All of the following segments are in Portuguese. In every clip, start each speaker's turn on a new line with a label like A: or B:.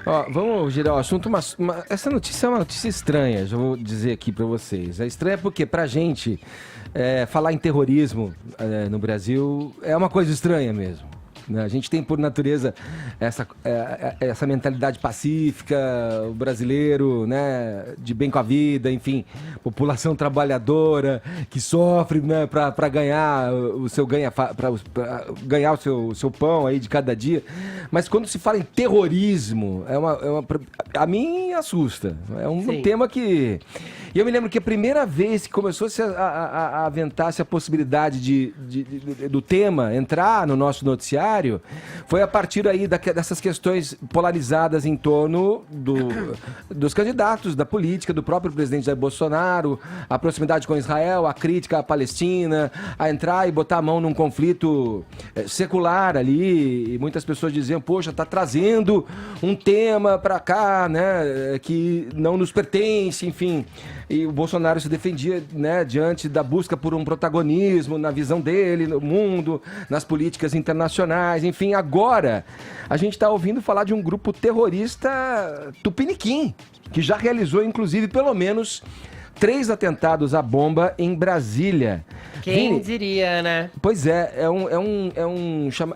A: Ó, vamos girar o assunto. Essa notícia é uma notícia estranha, já vou dizer aqui pra vocês. É estranha porque, pra gente, falar em terrorismo no Brasil é uma coisa estranha mesmo. Né? A gente tem, por natureza, essa mentalidade pacífica, o brasileiro, né, de bem com a vida, enfim, população trabalhadora que sofre, né, para ganhar o seu ganhar o seu pão aí de cada dia. Mas quando se fala em terrorismo, a mim assusta. É um tema que... E eu me lembro que a primeira vez que começou-se a aventar-se a possibilidade do tema entrar no nosso noticiário foi a partir aí dessas questões polarizadas em torno dos candidatos, da política, do próprio presidente Jair Bolsonaro, a proximidade com Israel, a crítica à Palestina, a entrar e botar a mão num conflito secular ali, e muitas pessoas diziam, poxa, tá trazendo um tema para cá, né, que não nos pertence, enfim. E o Bolsonaro se defendia, né, diante da busca por um protagonismo na visão dele, no mundo, nas políticas internacionais, enfim. Agora, a gente está ouvindo falar de um grupo terrorista tupiniquim, que já realizou, inclusive, pelo menos 3 atentados à bomba em Brasília.
B: Quem
A: Vini,
B: diria, né?
A: Pois é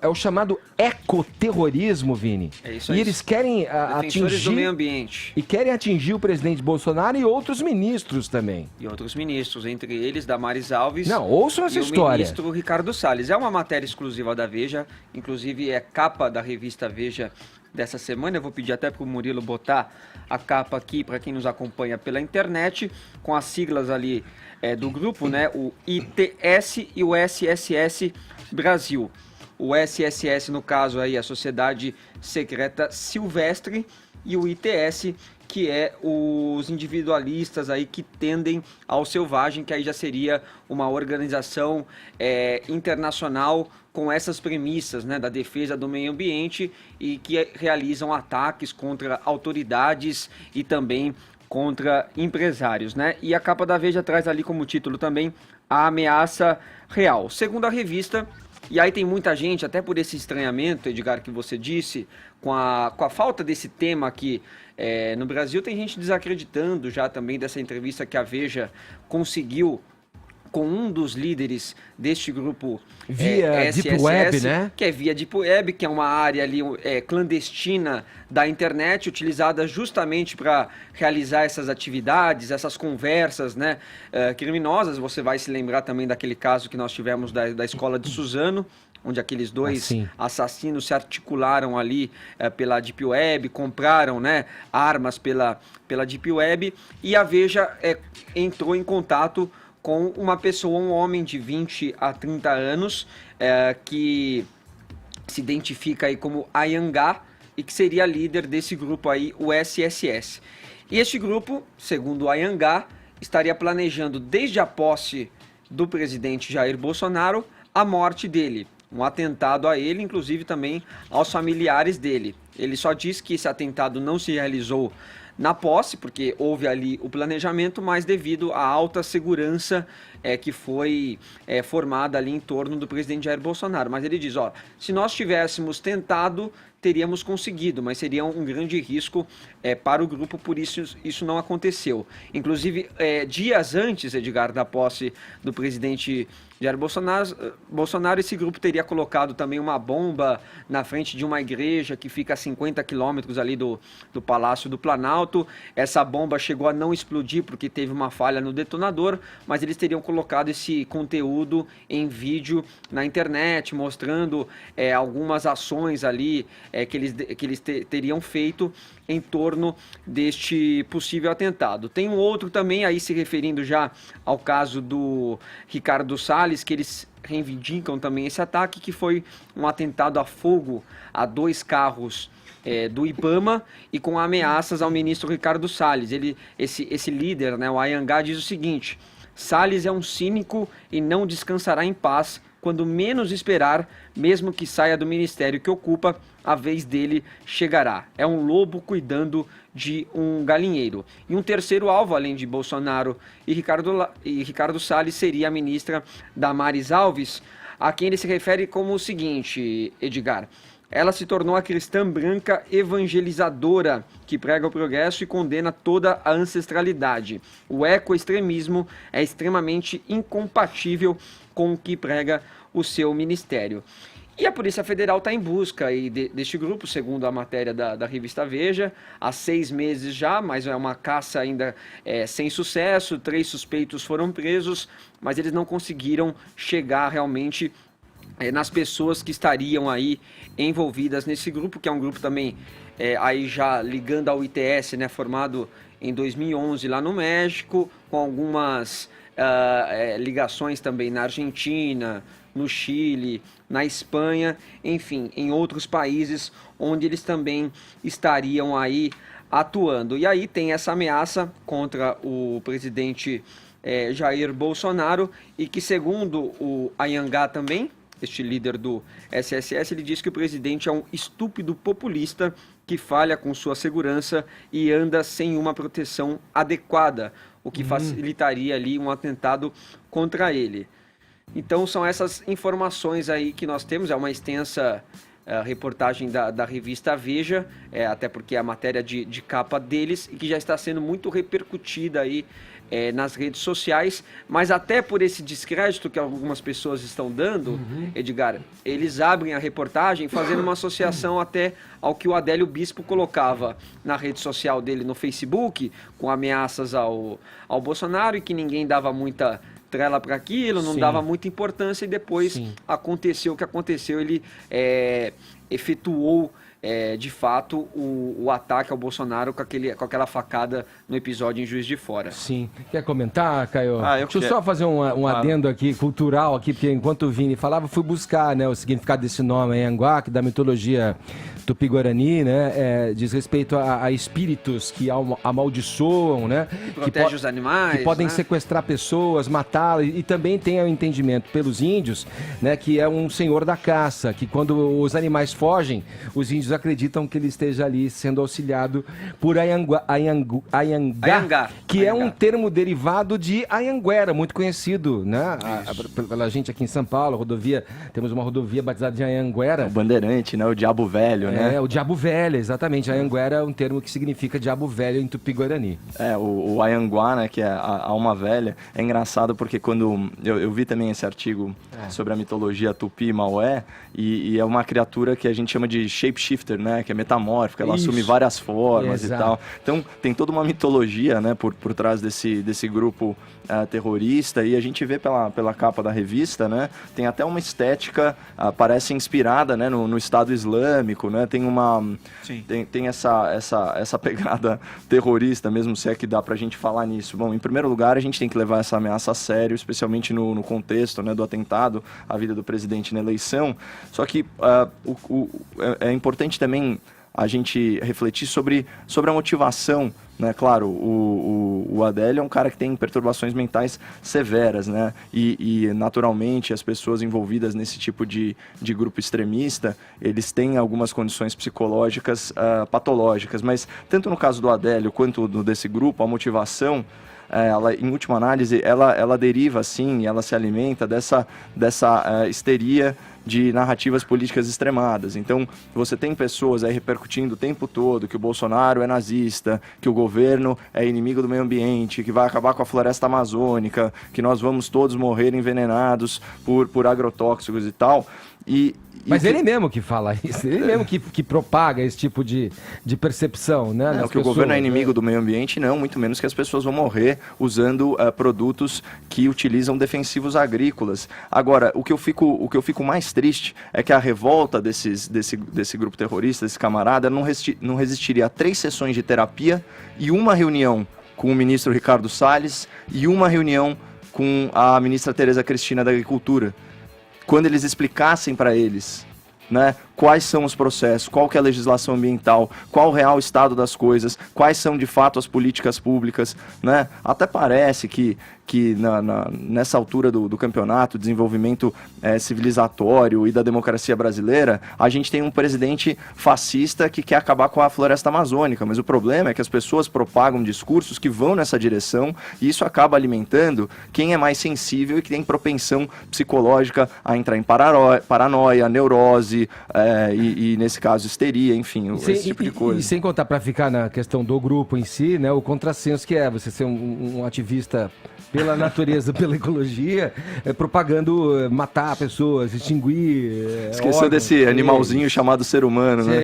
A: o chamado ecoterrorismo, Vini.
C: É isso
A: aí.
C: E
A: eles querem
C: Defensores do meio ambiente.
A: E querem atingir o presidente Bolsonaro e outros ministros também.
C: E outros ministros, entre eles Damares Alves.
A: Não, ouçam essa história.
C: O ministro Ricardo Salles. É uma matéria exclusiva da Veja, inclusive é capa da revista Veja dessa semana. Eu vou pedir até para o Murilo botar a capa aqui para quem nos acompanha pela internet, com as siglas ali do grupo, né? O ITS e o SSS Brasil. O SSS, no caso, aí, a Sociedade Secreta Silvestre, e o ITS, que é os individualistas aí que tendem ao selvagem, que aí já seria uma organização internacional com essas premissas, né, da defesa do meio ambiente e que realizam ataques contra autoridades e também contra empresários, né? E a capa da Veja traz ali como título também a ameaça real. Segundo a revista, e aí tem muita gente, até por esse estranhamento, Edgar, que você disse, com a falta desse tema aqui no Brasil, tem gente desacreditando já também dessa entrevista que a Veja conseguiu com um dos líderes deste grupo
A: via
C: SSS,
A: Deep Web, né?
C: Que é via Deep Web, que é uma área ali clandestina da internet, utilizada justamente para realizar essas atividades, essas conversas, né, criminosas. Você vai se lembrar também daquele caso que nós tivemos da escola de Suzano, onde aqueles dois assassinos se articularam ali pela Deep Web, compraram, né, armas pela Deep Web, e a Veja entrou em contato com uma pessoa, um homem de 20 a 30 anos, que se identifica aí como Ayangá e que seria líder desse grupo aí, o SSS. E este grupo, segundo o Ayangá, estaria planejando desde a posse do presidente Jair Bolsonaro a morte dele, um atentado a ele, inclusive também aos familiares dele. Ele só diz que esse atentado não se realizou na posse, porque houve ali o planejamento, mas devido à alta segurança que foi formada ali em torno do presidente Jair Bolsonaro. Mas ele diz, se nós tivéssemos tentado, teríamos conseguido, mas seria um grande risco para o grupo, por isso não aconteceu. Inclusive, dias antes, Edgar, da posse do presidente Jair Bolsonaro, esse grupo teria colocado também uma bomba na frente de uma igreja que fica a 50 quilômetros ali do Palácio do Planalto. Essa bomba chegou a não explodir porque teve uma falha no detonador, mas eles teriam colocado esse conteúdo em vídeo na internet, mostrando algumas ações ali que eles teriam feito em torno deste possível atentado. Tem um outro também, aí se referindo já ao caso do Ricardo Salles, que eles reivindicam também esse ataque, que foi um atentado a fogo a 2 carros do IBAMA e com ameaças ao ministro Ricardo Salles. Esse líder, né, o Ayangá, diz o seguinte: Salles é um cínico e não descansará em paz quando menos esperar, mesmo que saia do ministério que ocupa, a vez dele chegará. É um lobo cuidando de um galinheiro. E um terceiro alvo, além de Bolsonaro e Ricardo Salles, seria a ministra Damares Alves, a quem ele se refere como o seguinte, Edgar: ela se tornou a cristã branca evangelizadora, que prega o progresso e condena toda a ancestralidade. O ecoextremismo é extremamente incompatível com o que prega o seu ministério. E a Polícia Federal está em busca aí deste grupo, segundo a matéria da revista Veja, há 6 meses já, mas é uma caça ainda sem sucesso. 3 suspeitos foram presos, mas eles não conseguiram chegar realmente nas pessoas que estariam aí envolvidas nesse grupo, que é um grupo também aí já ligando ao ITS, né, formado em 2011 lá no México, com algumas ligações também na Argentina, no Chile, na Espanha, enfim, em outros países onde eles também estariam aí atuando. E aí tem essa ameaça contra o presidente Jair Bolsonaro, e que, segundo o Anhangá também, este líder do SSS, ele diz que o presidente é um estúpido populista que falha com sua segurança e anda sem uma proteção adequada, o que facilitaria ali um atentado contra ele. Então são essas informações aí que nós temos, é uma extensa reportagem da revista Veja, até porque é a matéria de capa deles, e que já está sendo muito repercutida aí nas redes sociais, mas até por esse descrédito que algumas pessoas estão dando, Edgar, eles abrem a reportagem fazendo uma associação até ao que o Adélio Bispo colocava na rede social dele no Facebook, com ameaças ao Bolsonaro, e que ninguém dava muita trela para aquilo, não dava muita importância, e depois aconteceu o que aconteceu, ele efetuou de fato o ataque ao Bolsonaro com aquela facada no episódio em Juiz de Fora.
A: Sim. Quer comentar, Caio? Deixa eu
B: quero.
A: só fazer um adendo aqui, cultural aqui, porque enquanto o Vini falava, fui buscar, né, o significado desse nome, Anhangá, que da mitologia tupi-guarani, né, diz respeito a espíritos que amaldiçoam, né?
C: Que protege os animais.
A: Que podem
C: né?
A: sequestrar pessoas, matá-las, e também tem o entendimento pelos índios, né, que é um senhor da caça, que quando os animais fogem, os índios acreditam que ele esteja ali sendo auxiliado por Anhangá, que é um termo derivado de Anhanguera, muito conhecido, né? Pela gente aqui em São Paulo, temos uma rodovia batizada de Anhanguera.
B: O Bandeirante, né? O Diabo Velho, né?
A: O Diabo Velho, exatamente. Anhanguera é um termo que significa Diabo Velho em Tupi-Guarani.
B: O Anhanguá, né, que é a alma velha, é engraçado porque quando eu vi também esse artigo sobre a mitologia Tupi e Maué, e é uma criatura que a gente chama de shapeshifter, né, que é metamórfica, ela assume várias formas. Exato. E tal. Então tem toda uma mitologia, né, por trás desse grupo terrorista, e a gente vê pela capa da revista, né, tem até uma estética, parece inspirada, né, no Estado Islâmico, né, tem essa pegada terrorista mesmo, se é que dá pra gente falar nisso. Bom, em primeiro lugar, a gente tem que levar essa ameaça a sério, especialmente no contexto, né, do atentado à vida do presidente na eleição. Só que é importante também a gente refletir sobre a motivação, né? Claro, o Adélio é um cara que tem perturbações mentais severas, né? E naturalmente as pessoas envolvidas nesse tipo de grupo extremista, eles têm algumas condições psicológicas patológicas, mas tanto no caso do Adélio quanto desse grupo, a motivação, ela, em última análise, ela deriva, sim, ela se alimenta dessa histeria de narrativas políticas extremadas. Então, você tem pessoas aí repercutindo o tempo todo que o Bolsonaro é nazista, que o governo é inimigo do meio ambiente, que vai acabar com a floresta amazônica, que nós vamos todos morrer envenenados por agrotóxicos e tal. Mas
A: ele mesmo que fala isso, ele mesmo que propaga esse tipo de percepção, né?
B: Não, que o governo é inimigo do meio ambiente, não, muito menos que as pessoas vão morrer usando produtos que utilizam defensivos agrícolas. Agora, o que eu fico mais triste é que a revolta desse grupo terrorista, desse camarada, não resistiria a 3 sessões de terapia e uma reunião com o ministro Ricardo Salles e uma reunião com a ministra Tereza Cristina da Agricultura. Quando eles explicassem para eles, né, quais são os processos, qual que é a legislação ambiental, qual o real estado das coisas, quais são de fato as políticas públicas, né? Até parece que nessa altura do campeonato, desenvolvimento civilizatório e da democracia brasileira, a gente tem um presidente fascista que quer acabar com a floresta amazônica, mas o problema é que as pessoas propagam discursos que vão nessa direção, e isso acaba alimentando quem é mais sensível e que tem propensão psicológica a entrar em paranoia, neurose, e nesse caso histeria, enfim, esse tipo de coisa.
A: E sem contar, para ficar na questão do grupo em si, né, o contrassenso que é você ser um ativista pela natureza, pela ecologia, propagando matar pessoas, extinguir.
B: Esqueceu desse animalzinho chamado ser humano, né?